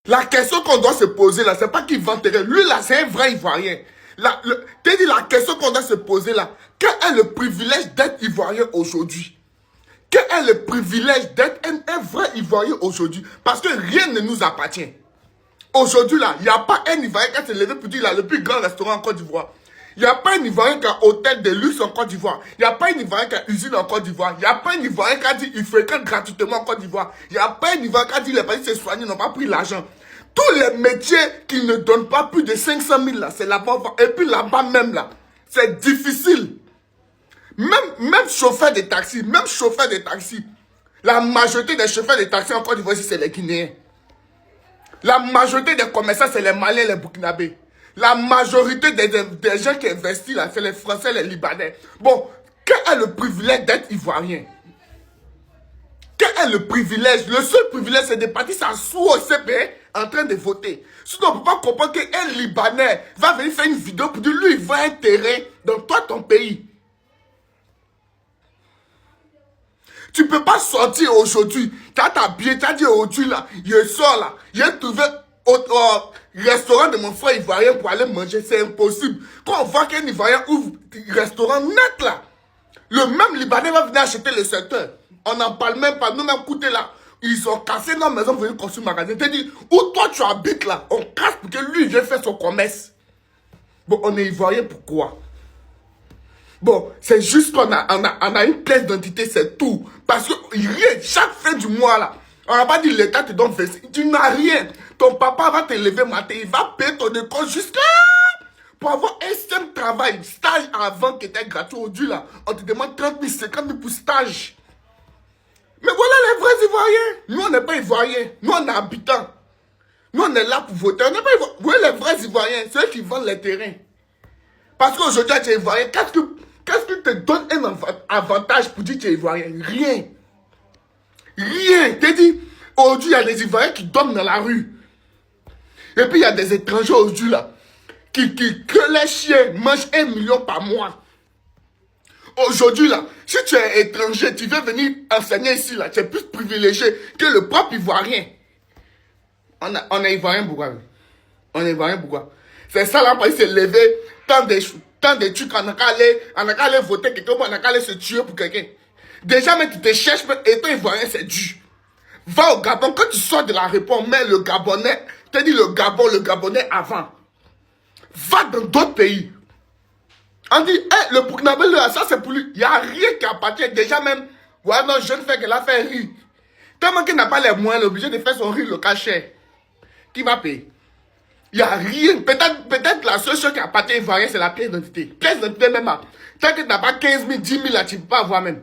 La question qu'on doit se poser là, c'est pas qu'il vend terrain. Lui là, c'est un vrai Ivoirien. T'as dit la question qu'on doit se poser là, quel est le privilège d'être Ivoirien aujourd'hui? Quel est le privilège d'être un vrai Ivoirien aujourd'hui? Parce que rien ne nous appartient. Aujourd'hui là, il n'y a pas un Ivoirien qui s'est levé pour dire là, le plus grand restaurant en Côte d'Ivoire. Il n'y a pas un Ivoirien qui a hôtel de luxe en Côte d'Ivoire. Il n'y a pas un Ivoirien qui a usine en Côte d'Ivoire. Il n'y a pas un Ivoirien qui a dit qu'il fréquente gratuitement en Côte d'Ivoire. Il n'y a pas un Ivoirien qui a dit que les patients se soignent, n'ont pas pris l'argent. Tous les métiers qui ne donnent pas plus de 500 000 là, c'est là-bas. Et puis là-bas même là, c'est difficile. Même chauffeur de taxi, la majorité des chauffeurs de taxi en Côte d'Ivoire, c'est les Guinéens. La majorité des commerçants, c'est les Maliens, les Burkinabés. La majorité des gens qui investissent là, c'est les Français, les Libanais. Bon, quel est le privilège d'être Ivoirien? Quel est le privilège? Le seul privilège, c'est de partir s'asseoir au CPE en train de voter. Sinon, on ne peut pas comprendre qu'un Libanais va venir faire une vidéo pour dire lui, il voit un terrain dans toi, ton pays. Tu ne peux pas sortir aujourd'hui. Tu as ta billet, tu as dit aujourd'hui là, je sors là, j'ai trouvé au restaurant de mon frère Ivoirien pour aller manger. C'est impossible. Quand on voit qu'un Ivoirien ouvre un restaurant net là, le même Libanais va venir acheter le secteur. On n'en parle même pas. Nous-mêmes, écoutez là, ils ont cassé nos maisons pour venir construire un magasin. Tu dis, où toi tu habites là, on casse pour que lui, il vienne faire son commerce. Bon, on est Ivoirien, pourquoi? Bon, c'est juste qu'on a une pièce d'identité, c'est tout. Parce que rien, chaque fin du mois là, on n'a pas dit l'État te donne 25. Tu n'as rien. Ton papa va te lever matin, il va payer ton école jusqu'à... Pour avoir un simple travail, stage avant qui était gratuit aujourd'hui là, on te demande 30 000, 50 000 pour stage. Mais voilà les vrais Ivoiriens. Nous, on n'est pas Ivoiriens. Nous, on est habitants. Nous, on est là pour voter. On n'est pas Ivoiriens. Vous voyez les vrais Ivoiriens, c'est eux qui vendent les terrains. Parce qu'aujourd'hui, tu es Ivoirien. Qu'est-ce qui te donne un avantage pour dire que tu es Ivoirien? Rien. Rien. T'es dit, aujourd'hui, il y a des Ivoiriens qui dorment dans la rue. Et puis, il y a des étrangers aujourd'hui là, que les chiens mangent 1 million par mois. Aujourd'hui là, si tu es étranger, tu veux venir enseigner ici là, tu es plus privilégié que le propre Ivoirien. On est Ivoirien pourquoi? On est Ivoirien pourquoi? C'est ça là, parce qu'il s'est levé, tant de trucs, on a qu'à aller voter quelqu'un, on a qu'à aller se tuer pour quelqu'un. Déjà, mais tu te cherches, étant Ivoirien, c'est dur. Va au Gabon, quand tu sors de la réponse, mets le Gabonais, tu dis le Gabonais avant. Va dans d'autres pays. On dit, hey, le Burkinabé, ça c'est pour lui. Il n'y a rien qui appartient. Déjà même, ouais, non, jeune fille qu'elle a fait riz. Tellement qu'il n'a pas les moyens, il est obligé de faire son riz le cachet. Qui va payer? Il n'y a rien. Peut-être la seule chose qui appartient Ivoirien, c'est la pièce d'identité. Pièce d'identité même. Tant que tu n'as pas 15 000, 10 000 là, tu ne peux pas avoir même.